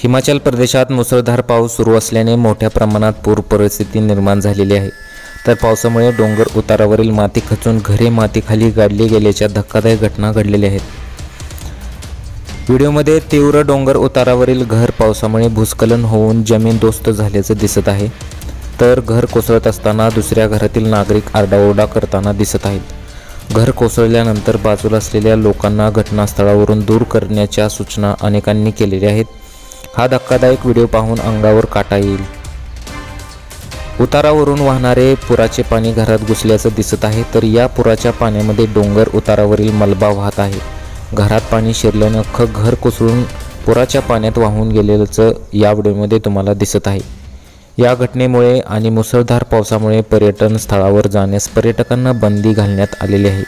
हिमाचल प्रदेशात मुसळधार पाऊस सुरू असल्याने मोठ्या प्रमाणात पूर परिस्थिती निर्माण झालेली आहे। तर पावसामुळे डोंगर उतारावरील माती खचून घरे मातीखाली गाडली गेल्याच्या धक्कादायक घटना घडलेल्या आहेत। व्हिडिओमध्ये तीव्र डोंगर उतारावरील घर पावसामुळे भूस्खलन होऊन जमीनदोस्त झाल्याचे दिसत आहे। तर घर कोसळत असताना दुसऱ्या घरातील नागरिक आरडाओरडा करताना दिसत आहेत। घर कोसळल्यानंतर बाजूला असलेल्या लोकांना घटनास्थळावरून दूर करण्याच्या सूचना अनेकांनी केलेल्या आहेत। हा धक्कादायक व्हिडिओ पाहून अंगावर काटा येईल। उतारावरून वाहणारे पुराचे पाणी घरात घुसल्याचं दिसत आहे। तर या पुराच्या पाण्यामध्ये डोंगर उतारावरील मलबा वाहत आहे। घरात पाणी शिरल्याने अख्खं घर कोसळून पुराच्या पाण्यात वाहून गेलेलं या व्हिडिओमध्ये तुम्हाला दिसत आहे। या घटनेमुळे आणि मुसळधार पावसामुळे पर्यटन स्थळावर जाण्यास पर्यटकांना बंदी घालण्यात आलेली आहे।